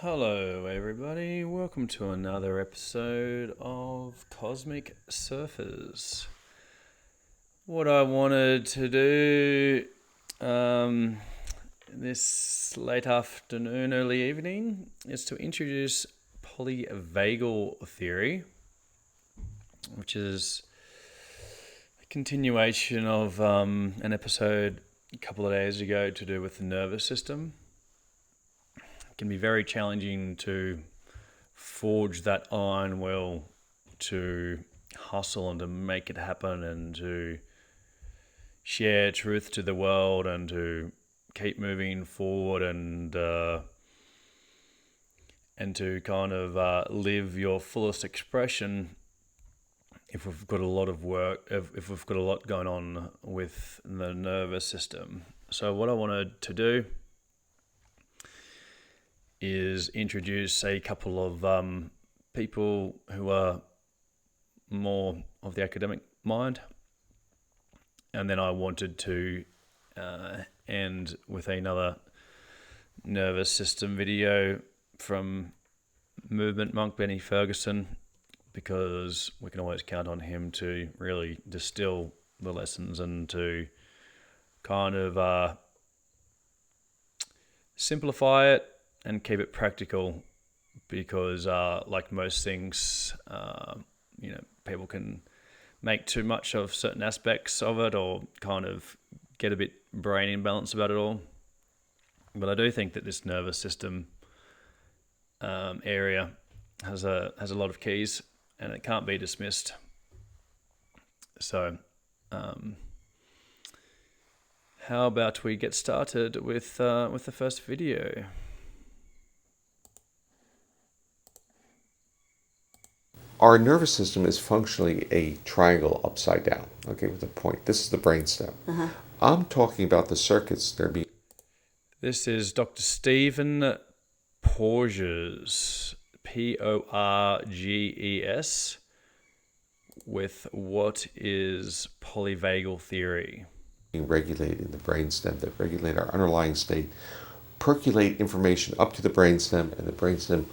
Hello, everybody. Welcome to another episode of Cosmic Surfers. What I wanted to do this late afternoon, early evening, is to introduce Polyvagal Theory, which is a continuation of an episode a couple of days ago to do with the nervous system. It can be very challenging to forge that iron will to hustle and to make it happen and to share truth to the world and to keep moving forward and to kind of live your fullest expression if we've got a lot of work, if we've got a lot going on with the nervous system. So what I wanted to do is introduce a couple of people who are more of the academic mind, and then I wanted to end with another nervous system video from movement monk Benny Fergusson, because we can always count on him to really distill the lessons and to kind of simplify it and keep it practical, because like most things, people can make too much of certain aspects of it or kind of get a bit brain imbalance about it all. But I do think that this nervous system area has a lot of keys, and it can't be dismissed. So how about we get started with the first video? Our nervous system is functionally a triangle upside down, okay, with a point. This is the brainstem. I'm talking about the circuits that are being... This is Dr. Stephen Porges, Porges, with what is polyvagal theory. being regulated in the brainstem that regulate our underlying state, percolate information up to the brainstem, and the brainstem,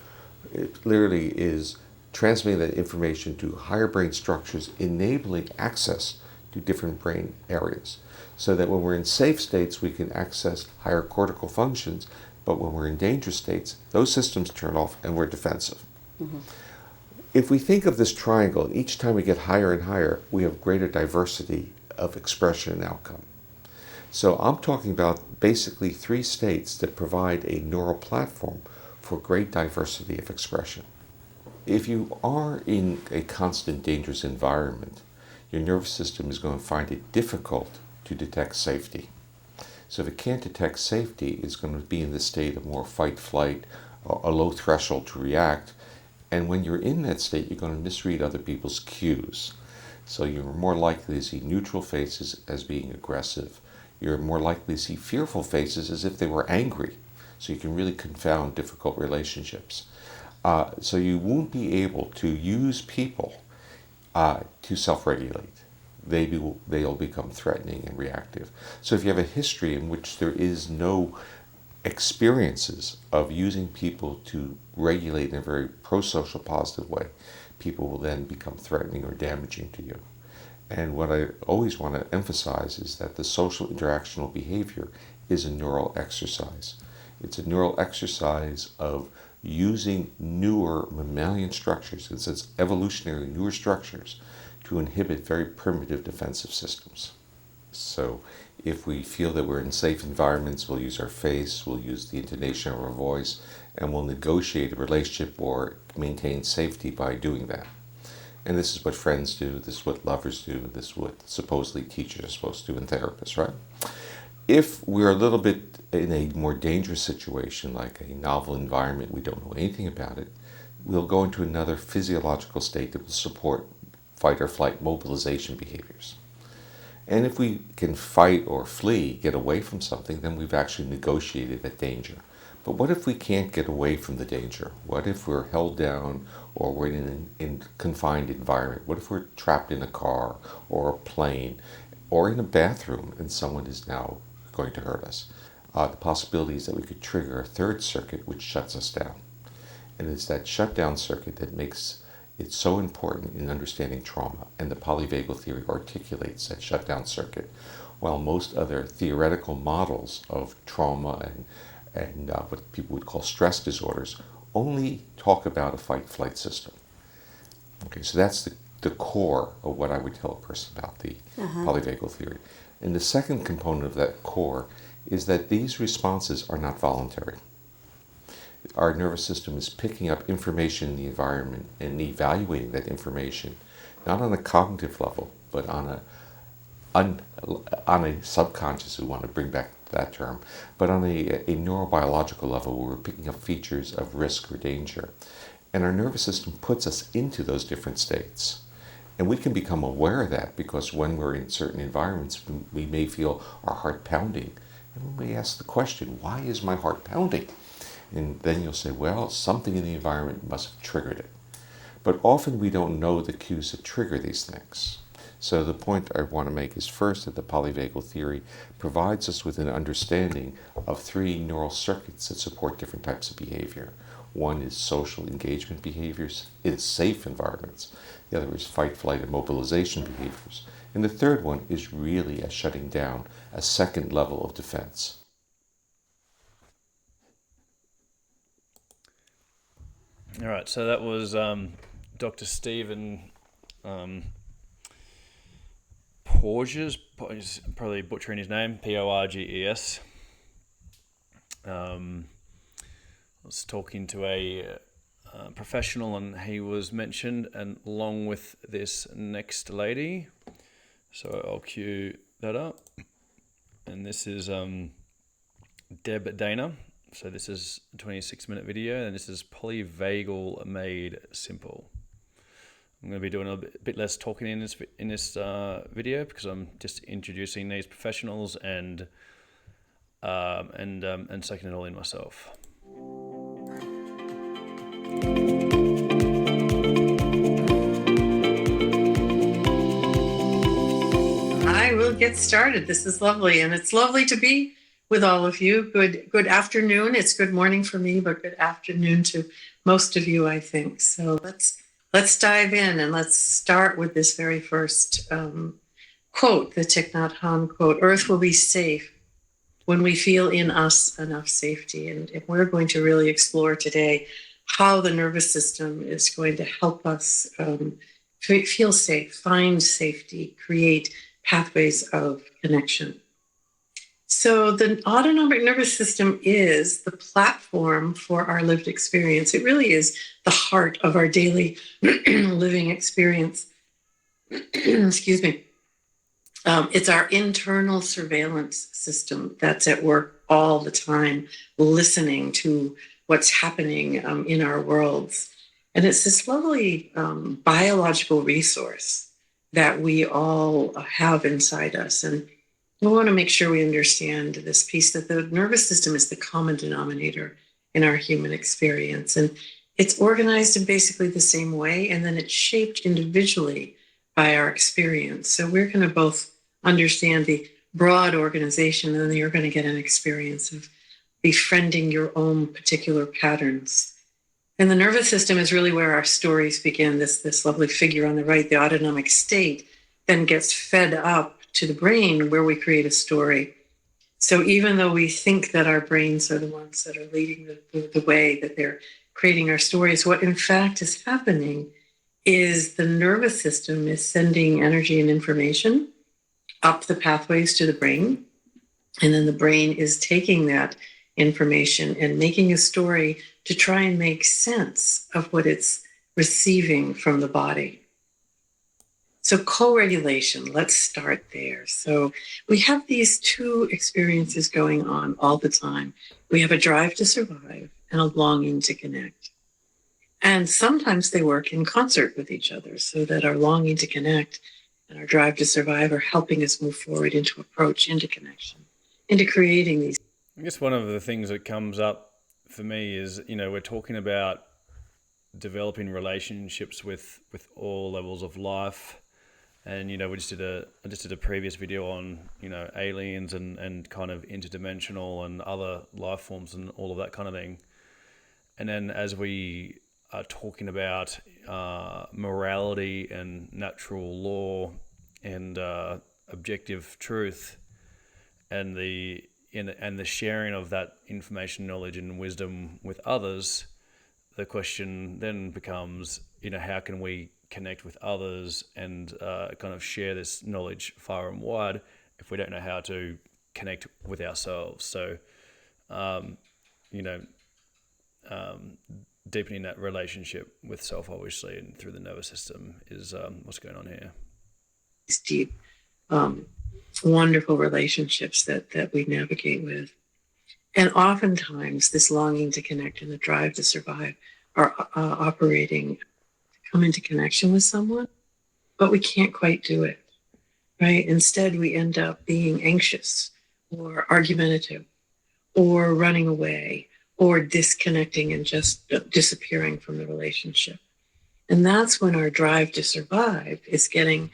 it literally is transmitting that information to higher brain structures, enabling access to different brain areas. So that when we're in safe states, we can access higher cortical functions, but when we're in dangerous states, those systems turn off and we're defensive. If we think of this triangle, each time we get higher and higher, we have greater diversity of expression and outcome. So I'm talking about basically three states that provide a neural platform for great diversity of expression. If you are in a constant dangerous environment, your nervous system is going to find it difficult to detect safety. So if it can't detect safety, it's going to be in the state of more fight, flight, a low threshold to react. And when you're in that state, you're going to misread other people's cues. So you're more likely to see neutral faces as being aggressive. You're more likely to see fearful faces as if they were angry. So you can really confound difficult relationships. So you won't be able to use people to self-regulate. They'll become threatening and reactive. So if you have a history in which there is no experiences of using people to regulate in a very pro-social positive way, people will then become threatening or damaging to you. And what I always want to emphasize is that the social interactional behavior is a neural exercise. It's a neural exercise of using newer mammalian structures, it says evolutionary newer structures, to inhibit very primitive defensive systems. So if we feel that we're in safe environments, we'll use our face, we'll use the intonation of our voice, and we'll negotiate a relationship or maintain safety by doing that. And this is what friends do, this is what lovers do, this is what supposedly teachers are supposed to do and therapists, right? If we're a little bit in a more dangerous situation, like a novel environment, we don't know anything about it, we'll go into another physiological state that will support fight or flight mobilization behaviors. And if we can fight or flee, get away from something, then we've actually negotiated that danger. But what if we can't get away from the danger? What if we're held down or we're in a confined environment? What if we're trapped in a car or a plane or in a bathroom and someone is now going to hurt us? The possibility is that we could trigger a third circuit which shuts us down. And it's that shutdown circuit that makes it so important in understanding trauma. And the polyvagal theory articulates that shutdown circuit, while most other theoretical models of trauma and what people would call stress disorders only talk about a fight-flight system. Okay, so that's the core of what I would tell a person about the polyvagal theory. And the second component of that core is that these responses are not voluntary. Our nervous system is picking up information in the environment and evaluating that information, not on a cognitive level, but on a subconscious, we want to bring back that term, but on a neurobiological level where we're picking up features of risk or danger. And our nervous system puts us into those different states. And we can become aware of that because when we're in certain environments, we may feel our heart pounding. And we may ask the question, why is my heart pounding? And then you'll say, well, something in the environment must have triggered it. But often we don't know the cues that trigger these things. So the point I want to make is first that the polyvagal theory provides us with an understanding of three neural circuits that support different types of behavior. One is social engagement behaviors in safe environments. The other is fight, flight, and mobilization behaviors. And the third one is really a shutting down, a second level of defense. All right, so that was Dr. Stephen Porges, probably butchering his name, Porges. I was talking to a professional, and he was mentioned, and along with this next lady. So I'll cue that up. And this is Deb Dana. So this is a 26-minute video, and this is Polyvagal Made Simple. I'm going to be doing a bit less talking in this video because I'm just introducing these professionals and soaking it all in myself. I will get started. This is lovely, and it's lovely to be with all of you. Good afternoon. It's good morning for me, but good afternoon to most of you, I think. So let's dive in, and let's start with this very first quote, the Thich Nhat Hanh quote: "Earth will be safe when we feel in us enough safety." And we're going to really explore today how the nervous system is going to help us feel safe, find safety, create pathways of connection. So the autonomic nervous system is the platform for our lived experience. It really is the heart of our daily living experience. Excuse me. It's our internal surveillance system that's at work all the time, listening to what's happening in our worlds. And it's this lovely biological resource that we all have inside us. And we want to make sure we understand this piece, that the nervous system is the common denominator in our human experience. And it's organized in basically the same way, and then it's shaped individually by our experience. So we're going to both understand the broad organization, and then you're going to get an experience of befriending your own particular patterns. And the nervous system is really where our stories begin. This lovely figure on the right, the autonomic state, then gets fed up to the brain where we create a story. So even though we think that our brains are the ones that are leading the way, that they're creating our stories, what in fact is happening is the nervous system is sending energy and information up the pathways to the brain. And then the brain is taking that information and making a story to try and make sense of what it's receiving from the body. So co-regulation, let's start there. So we have these two experiences going on all the time. We have a drive to survive and a longing to connect. And sometimes they work in concert with each other, so that our longing to connect and our drive to survive are helping us move forward into approach, into connection, into creating these. I guess one of the things that comes up for me is, we're talking about developing relationships with all levels of life. And, I just did a previous video on, aliens and kind of interdimensional and other life forms and all of that kind of thing. And then as we are talking about morality and natural law and objective truth, and the sharing of that information, knowledge, and wisdom with others, the question then becomes, how can we connect with others and kind of share this knowledge far and wide if we don't know how to connect with ourselves? So, deepening that relationship with self, obviously, and through the nervous system is what's going on here. These deep, wonderful relationships that we navigate with. And oftentimes this longing to connect and the drive to survive are operating to come into connection with someone, but we can't quite do it, right? Instead, we end up being anxious or argumentative or running away or disconnecting and just disappearing from the relationship. And that's when our drive to survive is getting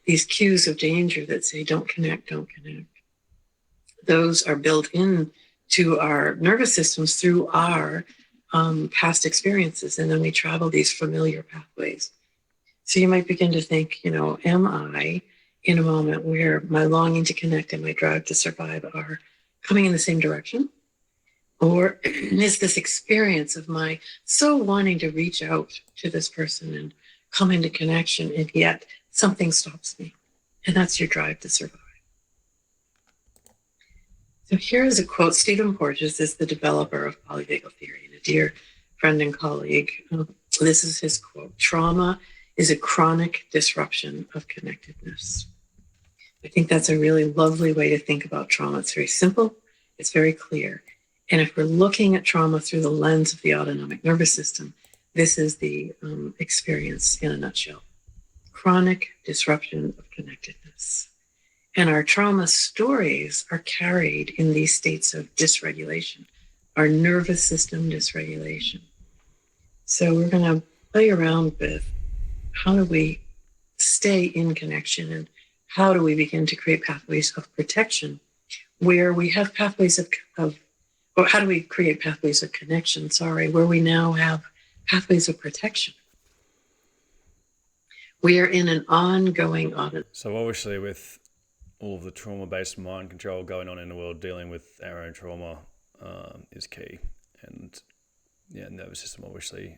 these cues of danger that say, don't connect, don't connect. Those are built in to our nervous systems through our past experiences. And then we travel these familiar pathways. So you might begin to think, am I in a moment where my longing to connect and my drive to survive are coming in the same direction? Or is this experience of my so wanting to reach out to this person and come into connection, and yet something stops me? And that's your drive to survive. So here is a quote. Stephen Porges is the developer of polyvagal theory and a dear friend and colleague. This is his quote: "Trauma is a chronic disruption of connectedness." I think that's a really lovely way to think about trauma. It's very simple. It's very clear. And if we're looking at trauma through the lens of the autonomic nervous system, this is the experience in a nutshell. Chronic disruption of connectedness. And our trauma stories are carried in these states of dysregulation, our nervous system dysregulation. So we're going to play around with how do we stay in connection, and how do we begin to create pathways of protection where we have pathways or how do we create pathways of connection, where we now have pathways of protection. We are in an ongoing audit. So obviously with all of the trauma-based mind control going on in the world, dealing with our own trauma is key. And nervous system obviously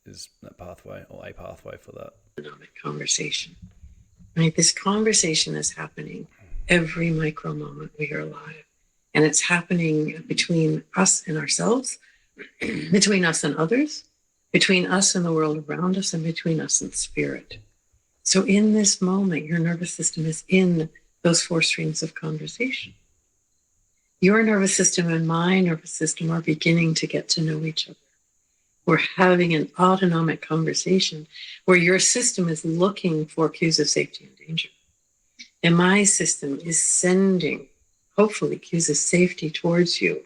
is that pathway, or a pathway for that. Autonomic conversation. Right? This conversation is happening every micro moment we are alive. And it's happening between us and ourselves, between us and others, between us and the world around us, and between us and spirit. So in this moment, your nervous system is in those four streams of conversation. Your nervous system and my nervous system are beginning to get to know each other. We're having an autonomic conversation where your system is looking for cues of safety and danger. And my system is sending, hopefully, cues of safety towards you.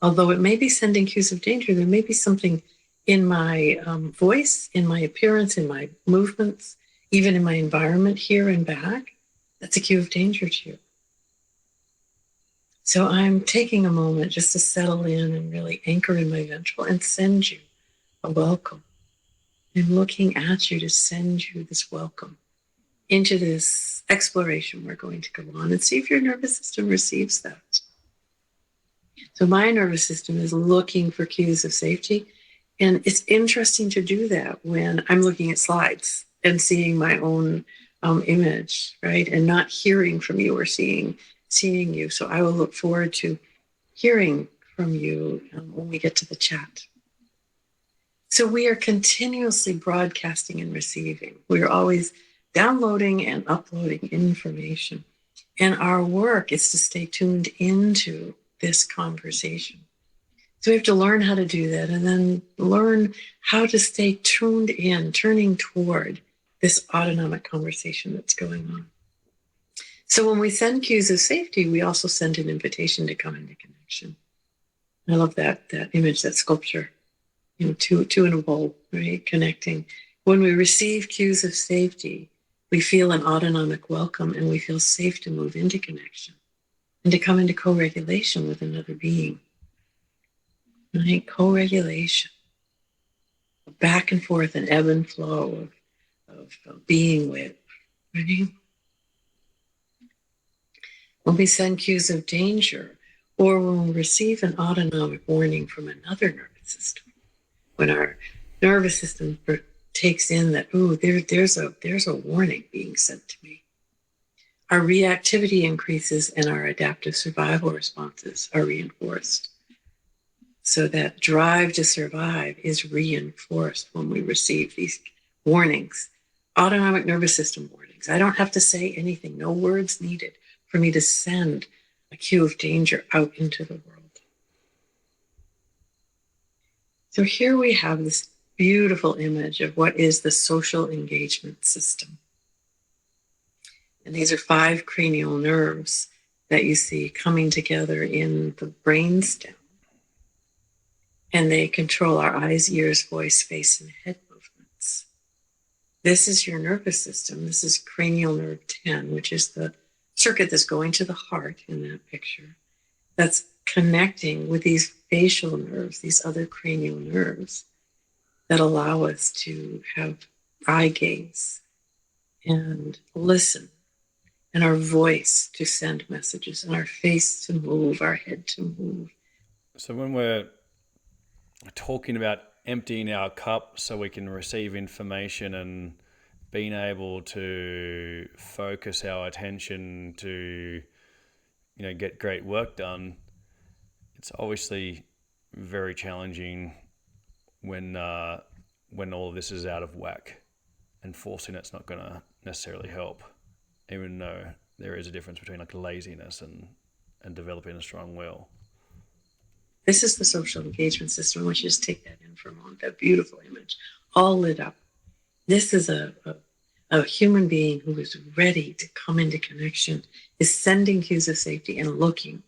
Although it may be sending cues of danger, there may be something in my voice, in my appearance, in my movements, even in my environment here and back, that's a cue of danger to you. So I'm taking a moment just to settle in and really anchor in my ventral and send you a welcome. I'm looking at you to send you this welcome into this exploration we're going to go on, and see if your nervous system receives that. So my nervous system is looking for cues of safety, and it's interesting to do that when I'm looking at slides and seeing my own image, right? And not hearing from you or seeing you. So I will look forward to hearing from you when we get to the chat. So we are continuously broadcasting and receiving. We are always downloading and uploading information. And our work is to stay tuned into this conversation. So we have to learn how to do that, and then learn how to stay tuned in, turning toward this autonomic conversation that's going on. So when we send cues of safety, we also send an invitation to come into connection. I love that image, that sculpture, two in a bowl, right? Connecting. When we receive cues of safety, we feel an autonomic welcome, and we feel safe to move into connection and to come into co-regulation with another being. right? Co-regulation, back and forth, an ebb and flow of being with, right? When we send cues of danger, or when we receive an autonomic warning from another nervous system, when our nervous system takes in that, ooh, there's a warning being sent to me, our reactivity increases and our adaptive survival responses are reinforced. So that drive to survive is reinforced when we receive these warnings, autonomic nervous system warnings. I don't have to say anything, no words needed for me to send a cue of danger out into the world. So here we have this beautiful image of what is the social engagement system. And these are 5 cranial nerves that you see coming together in the brainstem. And they control our eyes, ears, voice, face, and head movements. This is your nervous system. This is cranial nerve 10, which is the circuit that's going to the heart in that picture. That's connecting with these facial nerves, these other cranial nerves that allow us to have eye gaze and listen, and our voice to send messages, and our face to move, our head to move. So when we're talking about emptying our cup so we can receive information and being able to focus our attention to, get great work done, it's obviously very challenging when all of this is out of whack, and forcing it's not going to necessarily help, even though there is a difference between like laziness and developing a strong will. This is the social engagement system. I want you to just take that in for a moment, that beautiful image, all lit up. This is a human being who is ready to come into connection, is sending cues of safety and looking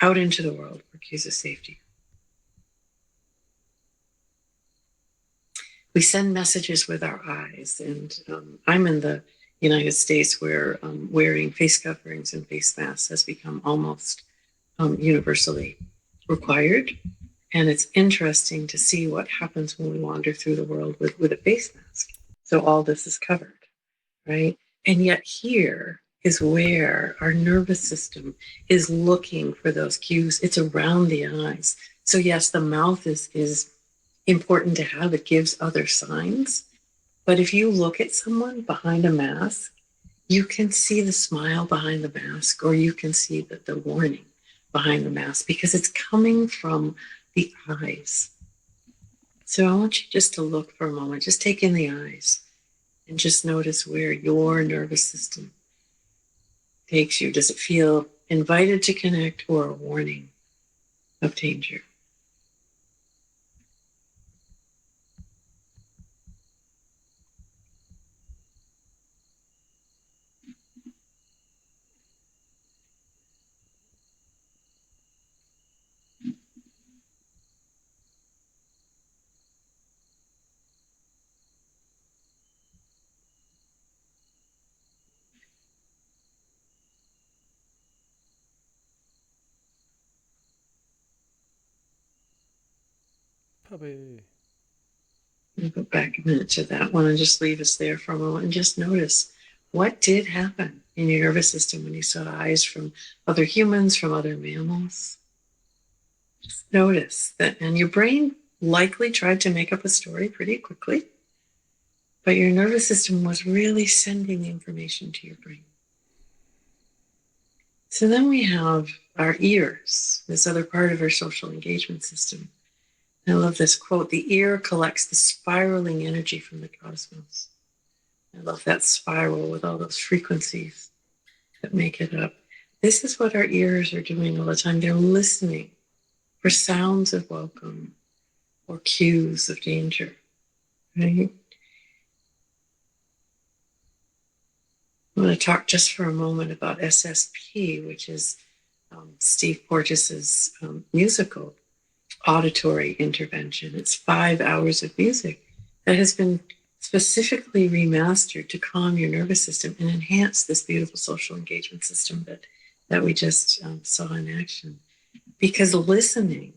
out into the world for cues of safety. We send messages with our eyes, and I'm in the United States where wearing face coverings and face masks has become almost universally required. And it's interesting to see what happens when we wander through the world with a face mask. So all this is covered, right? And yet here is where our nervous system is looking for those cues. It's around the eyes. So yes, the mouth is important to have. It gives other signs. But if you look at someone behind a mask, you can see the smile behind the mask, or you can see the warning behind the mask, because it's coming from the eyes. So I want you just to look for a moment, just take in the eyes and just notice where your nervous system takes you. Does it feel invited to connect or a warning of danger? Puppy. I'll go back a minute to that one and just leave us there for a moment and just notice what did happen in your nervous system when you saw eyes from other humans, from other mammals. Just notice that, and your brain likely tried to make up a story pretty quickly, but your nervous system was really sending the information to your brain. So then we have our ears, this other part of our social engagement system. I love this quote: the ear collects the spiraling energy from the cosmos. I love that spiral with all those frequencies that make it up. This is what our ears are doing all the time. They're listening for sounds of welcome or cues of danger, right? I'm going to talk just for a moment about SSP, which is Steve Porges's musical auditory intervention. It's 5 hours of music that has been specifically remastered to calm your nervous system and enhance this beautiful social engagement system that we just saw in action. Because listening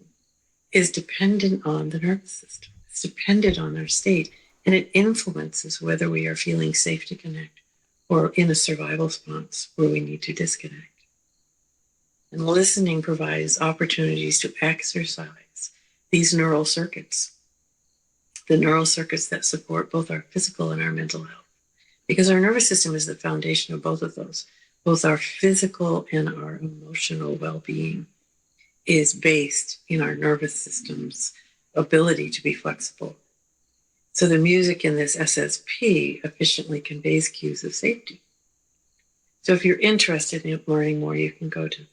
is dependent on the nervous system. It's dependent on our state, and it influences whether we are feeling safe to connect or in a survival response where we need to disconnect. And listening provides opportunities to exercise these neural circuits, the neural circuits that support both our physical and our mental health, because our nervous system is the foundation of both of those. Both our physical and our emotional well-being is based in our nervous system's ability to be flexible. So the music in this SSP efficiently conveys cues of safety. So if you're interested in learning more, you can go to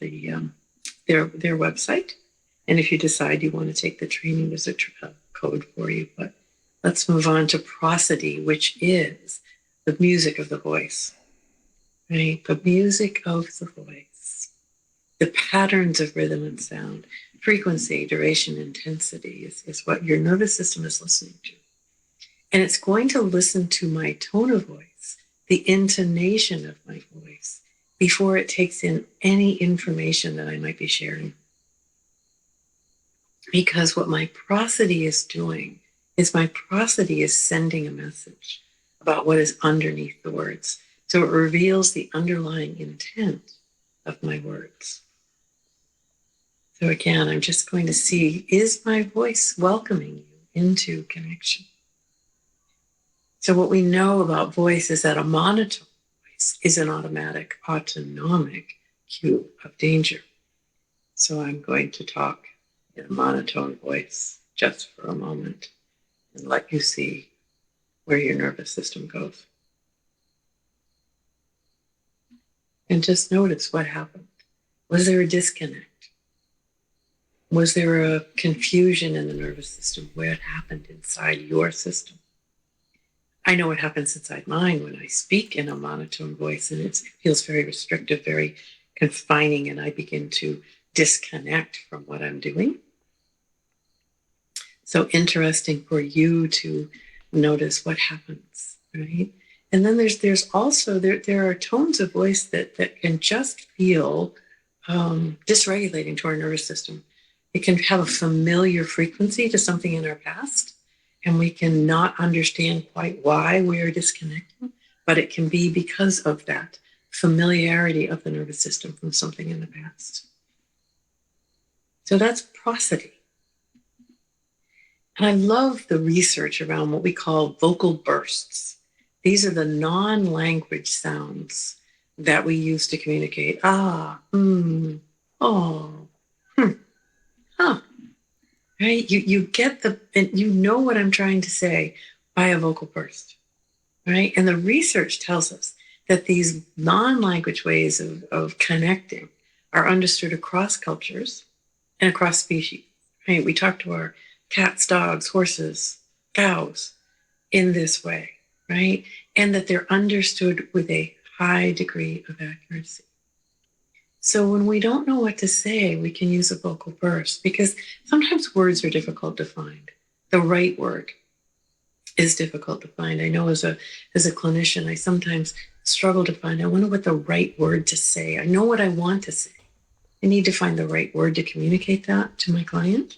their website. And if you decide you want to take the training, there's a code for you. But let's move on to prosody, which is the music of the voice, right? The music of the voice, the patterns of rhythm and sound, frequency, duration, intensity is what your nervous system is listening to. And it's going to listen to my tone of voice, the intonation of my voice, before it takes in any information that I might be sharing. Because what my prosody is doing is my prosody is sending a message about what is underneath the words. So it reveals the underlying intent of my words. So again, I'm just going to see, is my voice welcoming you into connection? So what we know about voice is that a monotone voice is an automatic, autonomic cue of danger. So I'm going to talk in a monotone voice just for a moment and let you see where your nervous system goes. And just notice what happened. Was there a disconnect? Was there a confusion in the nervous system? What happened inside your system? I know what happens inside mine when I speak in a monotone voice, and it feels very restrictive, very confining, and I begin to disconnect from what I'm doing. So interesting for you to notice what happens, right? And then there's also, there are tones of voice that can just feel dysregulating to our nervous system. It can have a familiar frequency to something in our past, and we can not understand quite why we are disconnecting, but it can be because of that familiarity of the nervous system from something in the past. So that's prosody. And I love the research around what we call vocal bursts. These are the non-language sounds that we use to communicate. Ah, oh, huh. Right? You get you know what I'm trying to say by a vocal burst, right? And the research tells us that these non-language ways of connecting are understood across cultures and across species, right? We talk to our cats, dogs, horses, cows in this way, right? And that they're understood with a high degree of accuracy. So when we don't know what to say, we can use a vocal burst, because sometimes words are difficult to find. The right word is difficult to find. I know as a clinician, I sometimes struggle to find, I wonder what the right word to say. I know what I want to say. I need to find the right word to communicate that to my client.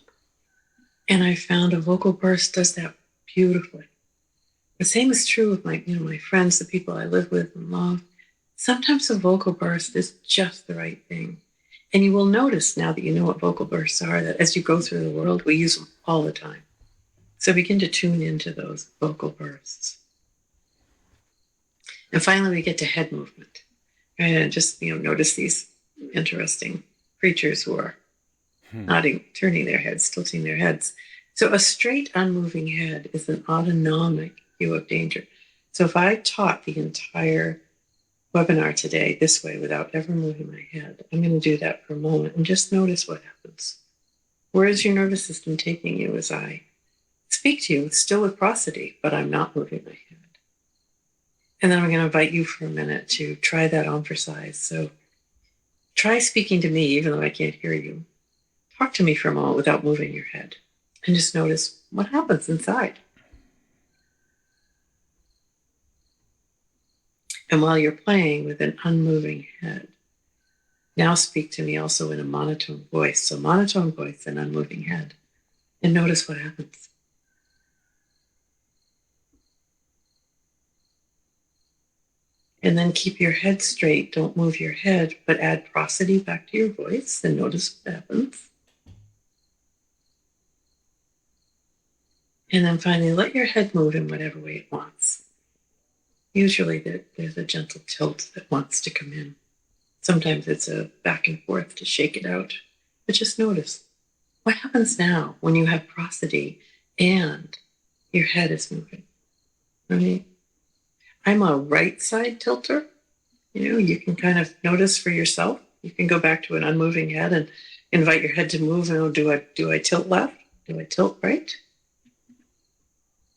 And I found a vocal burst does that beautifully. The same is true with my friends, the people I live with and love. Sometimes a vocal burst is just the right thing. And you will notice now that you know what vocal bursts are, that as you go through the world, we use them all the time. So begin to tune into those vocal bursts. And finally, we get to head movement. Right? And just notice these interesting creatures who are nodding, turning their heads, tilting their heads. So a straight, unmoving head is an autonomic cue of danger. So if I taught the entire webinar today this way without ever moving my head, I'm going to do that for a moment and just notice what happens. Where is your nervous system taking you as I speak to you, still with prosody, but I'm not moving my head? And then I'm going to invite you for a minute to try that on for size. So try speaking to me, even though I can't hear you. Talk to me for a moment without moving your head and just notice what happens inside. And while you're playing with an unmoving head, now speak to me also in a monotone voice. So monotone voice and unmoving head. and notice what happens. And then keep your head straight. Don't move your head, but add prosody back to your voice and notice what happens. And then finally, let your head move in whatever way it wants. Usually there's a gentle tilt that wants to come in. Sometimes it's a back and forth to shake it out. But just notice, what happens now when you have prosody and your head is moving, right? I'm a right side tilter. You can kind of notice for yourself. You can go back to an unmoving head and invite your head to move. And do I tilt left? Do I tilt right?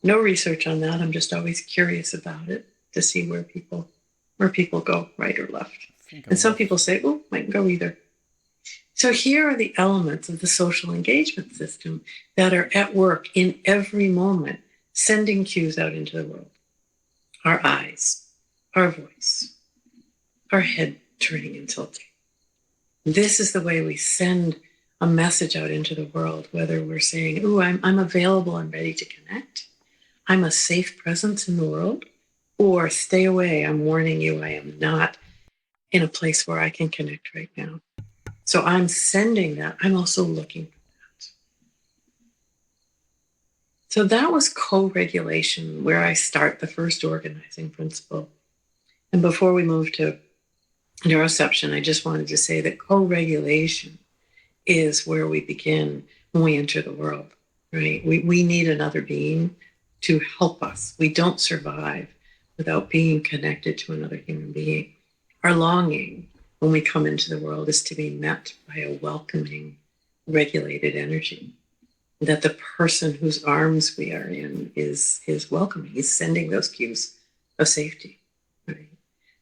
No research on that. I'm just always curious about it to see where people go, right or left. And some people say, oh, might go either. So here are the elements of the social engagement system that are at work in every moment, sending cues out into the world. Our eyes, our voice, our head turning and tilting. This is the way we send a message out into the world, whether we're saying, oh, I'm available and ready to connect. I'm a safe presence in the world, or stay away. I'm warning you, I am not in a place where I can connect right now. So I'm sending that. I'm also looking for that. So that was co-regulation, where I start the first organizing principle. And before we move to neuroception, I just wanted to say that co-regulation is where we begin when we enter the world, right? We need another being to help us. We don't survive without being connected to another human being. Our longing when we come into the world is to be met by a welcoming, regulated energy. That the person whose arms we are in is welcoming. He's sending those cues of safety, right?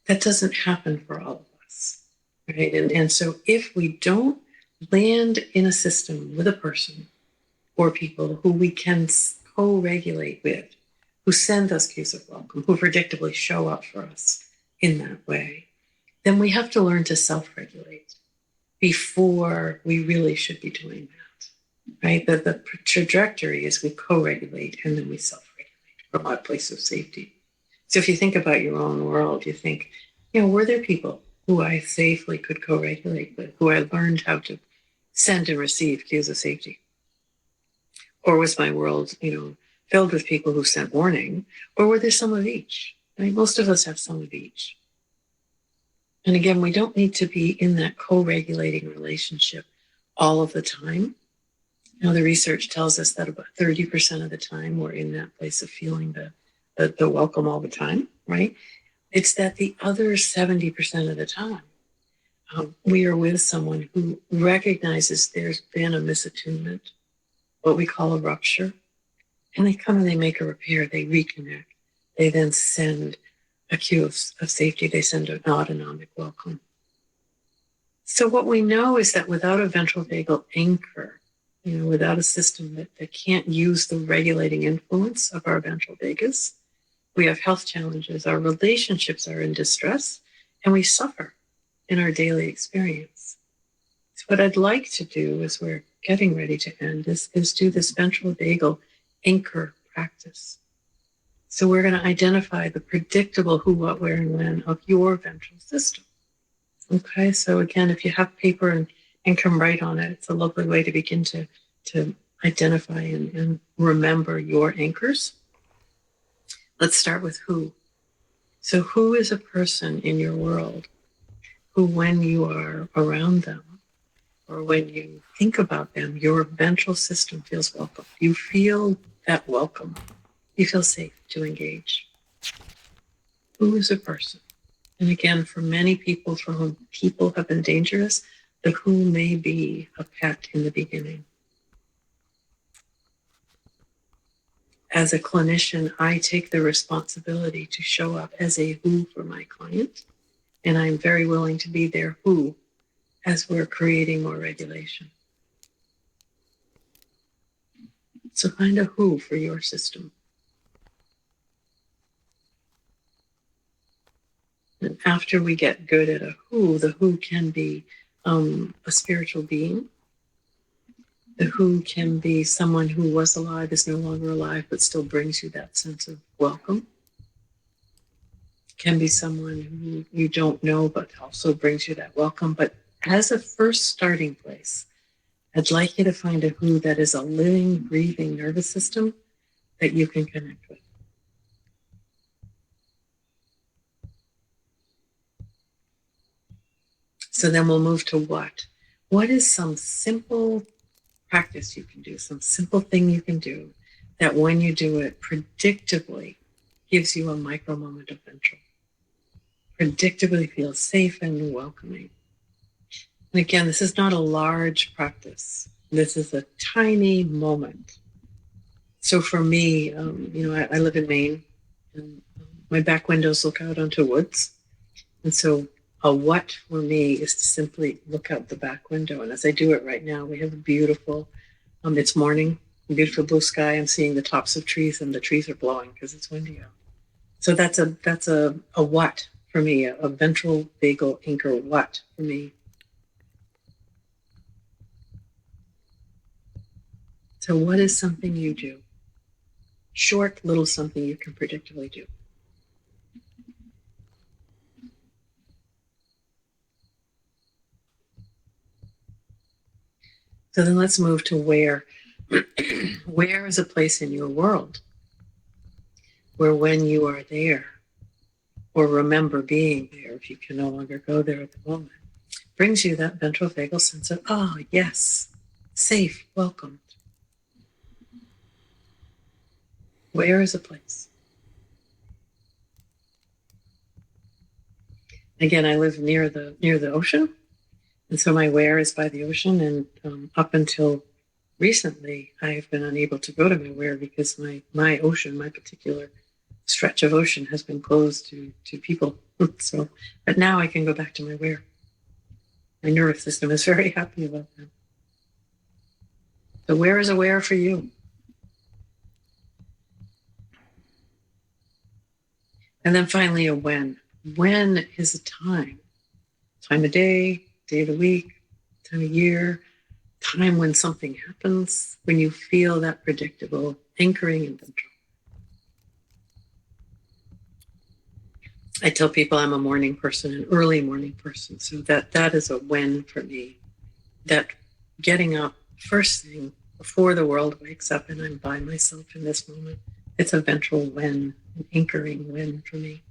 That doesn't happen for all of us, right? And so if we don't land in a system with a person or people who we can co-regulate with, who send us cues of welcome, who predictably show up for us in that way, then we have to learn to self-regulate before we really should be doing that, right? The trajectory is we co-regulate and then we self-regulate from a place of safety. So if you think about your own world, you think, were there people who I safely could co-regulate with, who I learned how to send and receive cues of safety? Or was my world, filled with people who sent warning? Or were there some of each? Right? Most of us have some of each. And again, we don't need to be in that co-regulating relationship all of the time. The research tells us that about 30% of the time we're in that place of feeling the welcome all the time, right? It's that the other 70% of the time, we are with someone who recognizes there's been a misattunement, what we call a rupture, and they come and they make a repair, they reconnect. They then send a cue of safety, they send an autonomic welcome. So what we know is that without a ventral vagal anchor, without a system that can't use the regulating influence of our ventral vagus, we have health challenges, our relationships are in distress, and we suffer in our daily experience. So what I'd like to do as we're getting ready to end is do this ventral vagal anchor practice. So we're going to identify the predictable who, what, where, and when of your ventral system. Okay, so again, if you have paper and can write on it, it's a lovely way to begin to identify and remember your anchors. Let's start with who. So who is a person in your world who, when you are around them or when you think about them, your ventral system feels welcome. You feel that welcome. You feel safe to engage. Who is a person? And again, for many people for whom people have been dangerous, the who may be a pet in the beginning. As a clinician, I take the responsibility to show up as a who for my client, and I'm very willing to be their who as we're creating more regulation. So find a who for your system. And after we get good at a who, the who can be a spiritual being. The who can be someone who was alive, is no longer alive, but still brings you that sense of welcome. Can be someone who you don't know, but also brings you that welcome. But as a first starting place, I'd like you to find a who that is a living, breathing nervous system that you can connect with. So then we'll move to what. What is some simple practice you can do, some simple thing you can do that when you do it predictably gives you a micro moment of ventral. Predictably feels safe and welcoming. And again, this is not a large practice. This is a tiny moment. So for me, I live in Maine, and my back windows look out onto woods. And so a what for me is to simply look out the back window. And as I do it right now, we have a beautiful, it's morning, beautiful blue sky. I'm seeing the tops of trees, and the trees are blowing because it's windy out. So that's a what for me, a ventral vagal anchor what for me. So what is something you do? Short little something you can predictably do. So then let's move to where. Where is a place in your world where when you are there, or remember being there, if you can no longer go there at the moment, brings you that ventral vagal sense of, oh, yes, safe, welcomed. Where is a place? Again, I live near the ocean, and so my where is by the ocean. And up until recently, I've been unable to go to my where because my ocean, my particular stretch of ocean, has been closed to people. So, but now I can go back to my where. My nervous system is very happy about that. So where is a where for you? And then finally a when. When is a time? Time of day, day of the week, time of year, time when something happens, when you feel that predictable anchoring and ventral. I tell people I'm a morning person, an early morning person. So that is a when for me. That getting up first thing before the world wakes up and I'm by myself in this moment. It's a ventral when, an anchoring when for me.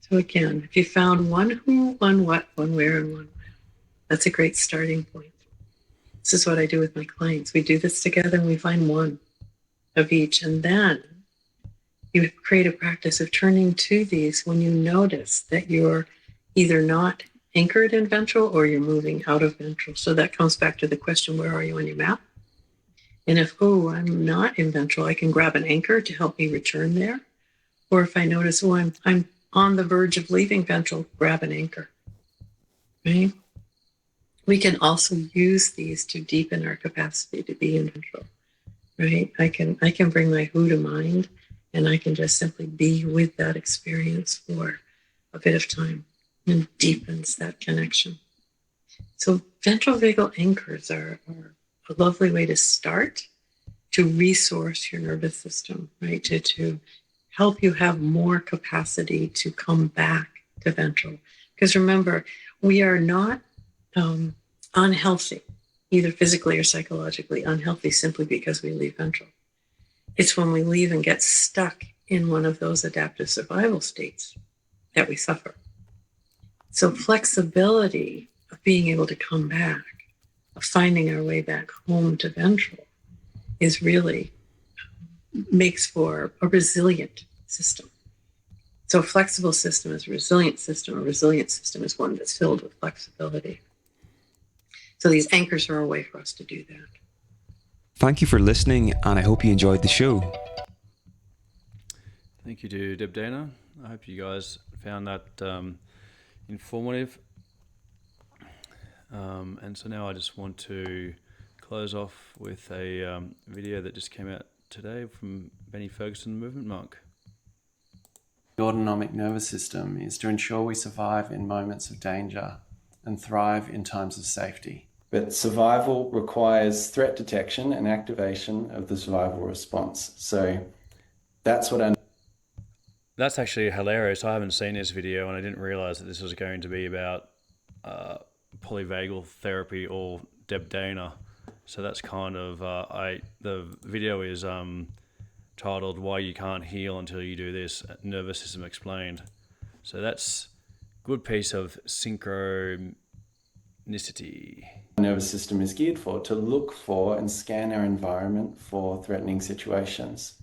So again, if you found one who, one what, one where, and one when, that's a great starting point. This is what I do with my clients. We do this together and we find one of each. And then you create a practice of turning to these when you notice that you're either not anchored in ventral or you're moving out of ventral. So that comes back to the question, where are you on your map? And if, I'm not in ventral, I can grab an anchor to help me return there. Or if I notice, I'm on the verge of leaving ventral, grab an anchor. Right? We can also use these to deepen our capacity to be in ventral. Right? I can bring my who to mind, and I can just simply be with that experience for a bit of time, and deepens that connection. So ventral vagal anchors are a lovely way to start to resource your nervous system, right? To help you have more capacity to come back to ventral. Because remember, we are not unhealthy, either physically or psychologically unhealthy simply because we leave ventral. It's when we leave and get stuck in one of those adaptive survival states that we suffer. So flexibility of being able to come back, of finding our way back home to ventral, is really makes for a resilient system. So a flexible system is a resilient system. A resilient system is one that's filled with flexibility. So these anchors are a way for us to do that. Thank you for listening, and I hope you enjoyed the show. Thank you to Deb Dana. I hope you guys found that informative. And so now I just want to close off with a video that just came out today from Benny Fergusson, Movement Monk. The autonomic nervous system is to ensure we survive in moments of danger and thrive in times of safety. But survival requires threat detection and activation of the survival response. So that's what That's actually hilarious. I haven't seen this video, and I didn't realize that this was going to be about polyvagal therapy or Deb Dana. So that's kind of the video is titled "Why You Can't Heal Until You Do This: Nervous System Explained." So that's a good piece of synchronicity. nervous system is geared for, to look for and scan our environment for threatening situations.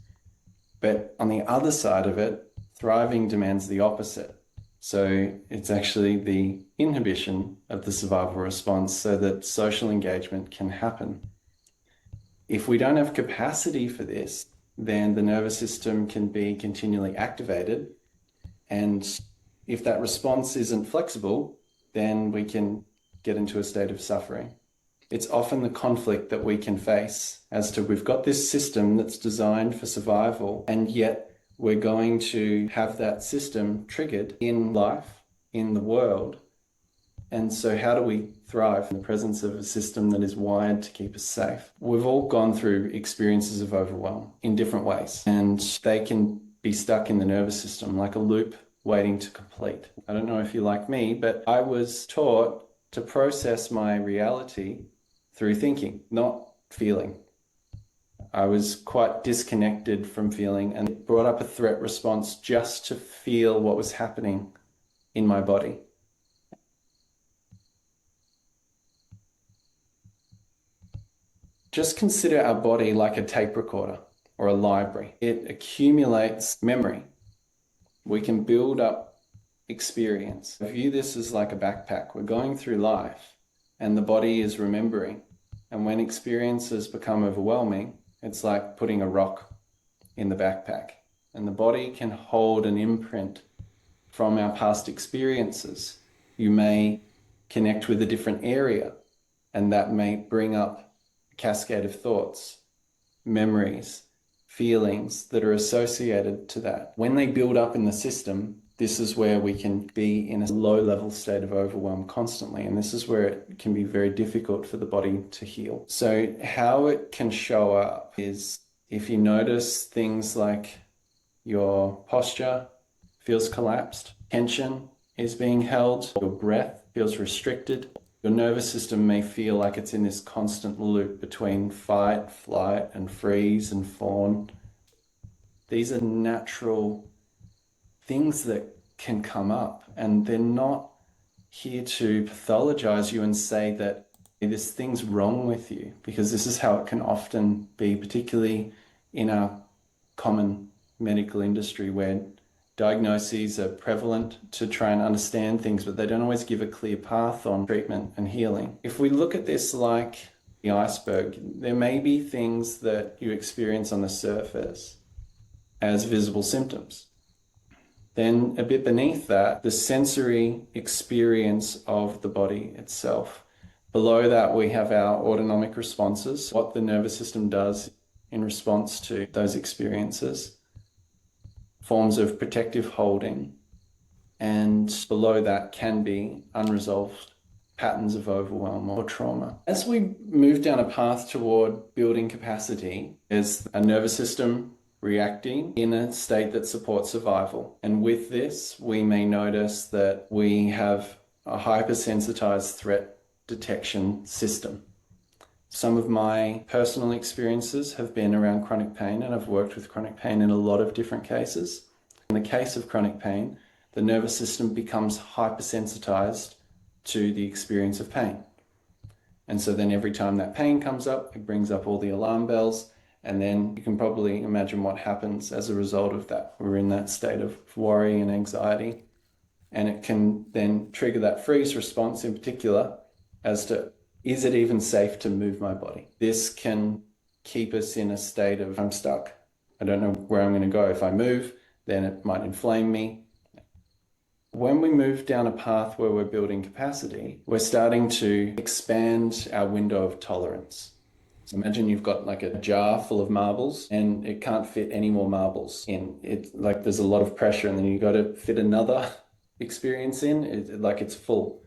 But on the other side of it, thriving demands the opposite. So it's actually the inhibition of the survival response so that social engagement can happen. If we don't have capacity for this, then the nervous system can be continually activated. And if that response isn't flexible, then we can get into a state of suffering. It's often the conflict that we can face as to we've got this system that's designed for survival, and yet we're going to have that system triggered in life, in the world. And so how do we thrive in the presence of a system that is wired to keep us safe? We've all gone through experiences of overwhelm in different ways, and they can be stuck in the nervous system like a loop waiting to complete. I don't know if you're like me, but I was taught to process my reality through thinking, not feeling. I was quite disconnected from feeling, and it brought up a threat response just to feel what was happening in my body. Just consider our body like a tape recorder or a library. It accumulates memory. We can build up experience. I view this as like a backpack. We're going through life and the body is remembering. And when experiences become overwhelming, it's like putting a rock in the backpack. And the body can hold an imprint from our past experiences. You may connect with a different area, and that may bring up a cascade of thoughts, memories, feelings that are associated to that. When they build up in the system, this is where we can be in a low-level state of overwhelm constantly, and this is where it can be very difficult for the body to heal. So how it can show up is if you notice things like your posture feels collapsed, tension is being held, your breath feels restricted, your nervous system may feel like it's in this constant loop between fight, flight, and freeze and fawn. These are natural things that can come up, and they're not here to pathologize you and say that this thing's wrong with you, because this is how it can often be, particularly in our common medical industry where diagnoses are prevalent to try and understand things, but they don't always give a clear path on treatment and healing. If we look at this like the iceberg, there may be things that you experience on the surface as visible symptoms. Then a bit beneath that, the sensory experience of the body itself. Below that, we have our autonomic responses, what the nervous system does in response to those experiences, forms of protective holding, and below that can be unresolved patterns of overwhelm or trauma. As we move down a path toward building capacity, there's a nervous system reacting in a state that supports survival. And with this, we may notice that we have a hypersensitized threat detection system. Some of my personal experiences have been around chronic pain, and I've worked with chronic pain in a lot of different cases. In the case of chronic pain, the nervous system becomes hypersensitized to the experience of pain. And so then every time that pain comes up, it brings up all the alarm bells. And then you can probably imagine what happens as a result of that. We're in that state of worry and anxiety. And it can then trigger that freeze response in particular as to, is it even safe to move my body? This can keep us in a state of, I'm stuck. I don't know where I'm going to go. If I move, then it might inflame me. When we move down a path where we're building capacity, we're starting to expand our window of tolerance. So imagine you've got like a jar full of marbles and it can't fit any more marbles in. It like there's a lot of pressure, and then you got to fit another experience in. It's full,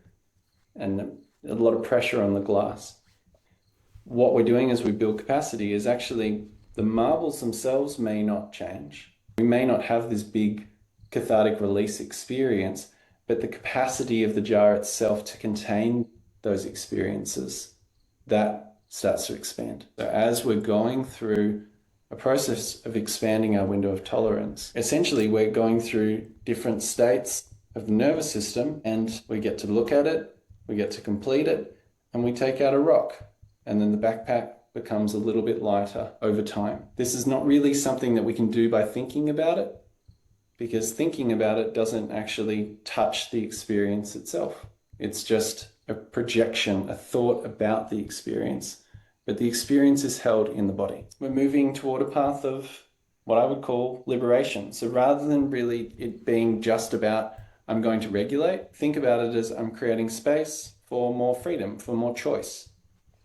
and a lot of pressure on the glass. What we're doing as we build capacity is actually the marbles themselves may not change. We may not have this big cathartic release experience, but the capacity of the jar itself to contain those experiences, that starts to expand. So as we're going through a process of expanding our window of tolerance, essentially we're going through different states of the nervous system, and we get to look at it, we get to complete it, and we take out a rock. And then the backpack becomes a little bit lighter over time. This is not really something that we can do by thinking about it, because thinking about it doesn't actually touch the experience itself. It's just a projection, a thought about the experience, but the experience is held in the body. We're moving toward a path of what I would call liberation. So rather than really it being just about I'm going to regulate, think about it as I'm creating space for more freedom, for more choice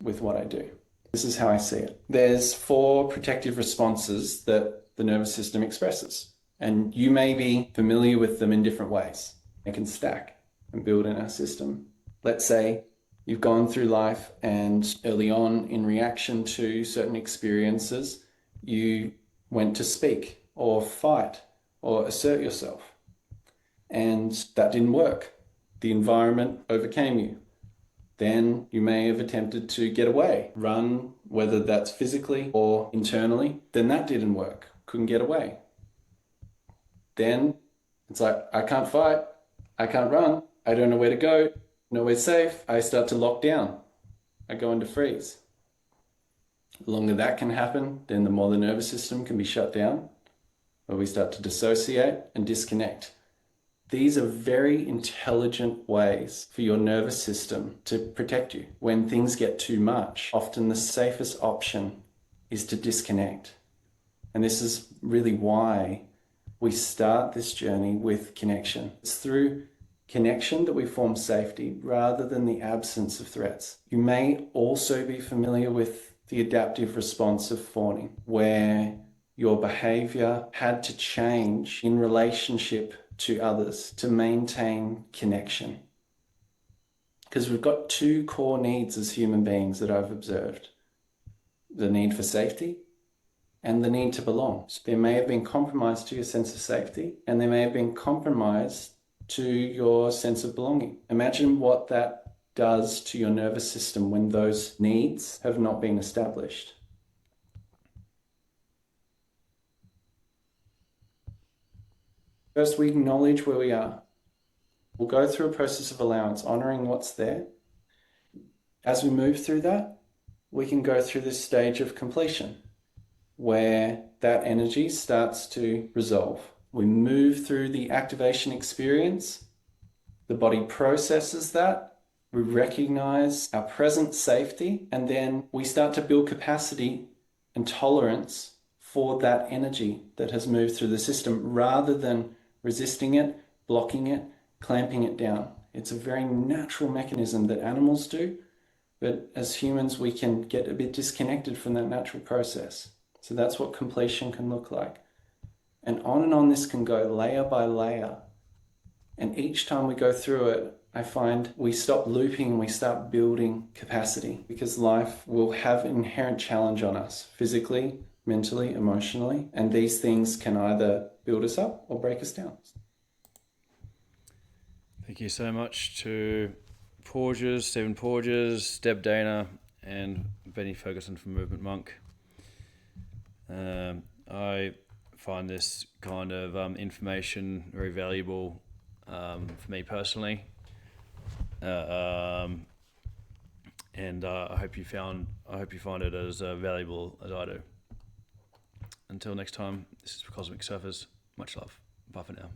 with what I do. This is how I see it. There's 4 protective responses that the nervous system expresses, and you may be familiar with them in different ways. They can stack and build in our system. Let's say you've gone through life and early on, in reaction to certain experiences, you went to speak or fight or assert yourself, and that didn't work. The environment overcame you. Then you may have attempted to get away, run, whether that's physically or internally. Then that didn't work, couldn't get away. Then it's like, I can't fight, I can't run, I don't know where to go, nowhere safe. I start to lock down. I go into freeze. The longer that can happen, then the more the nervous system can be shut down, where we start to dissociate and disconnect. These are very intelligent ways for your nervous system to protect you. When things get too much, often the safest option is to disconnect. And this is really why we start this journey with connection. It's through connection that we form safety rather than the absence of threats. You may also be familiar with the adaptive response of fawning, where your behavior had to change in relationship to others to maintain connection. Because we've got 2 core needs as human beings that I've observed: the need for safety and the need to belong. So there may have been compromise to your sense of safety, and there may have been compromise to your sense of belonging. Imagine what that does to your nervous system when those needs have not been established. First, we acknowledge where we are. We'll go through a process of allowance, honoring what's there. As we move through that, we can go through this stage of completion, where that energy starts to resolve. We move through the activation experience. The body processes that. We recognize our present safety, and then we start to build capacity and tolerance for that energy that has moved through the system, rather than resisting it, blocking it, clamping it down. It's a very natural mechanism that animals do, but as humans, we can get a bit disconnected from that natural process. So that's what completion can look like. And on this can go layer by layer. And each time we go through it, I find we stop looping and we start building capacity, because life will have an inherent challenge on us, physically, mentally, emotionally, and these things can either build us up or break us down. Thank you so much to Porges, Stephen Porges, Deb Dana, and Benny Fergusson from Movement Monk. I find this kind of information very valuable for me personally, and I hope you find it as valuable as I do. Until next time, this is Cosmic Surfers. Much love. Bye for now.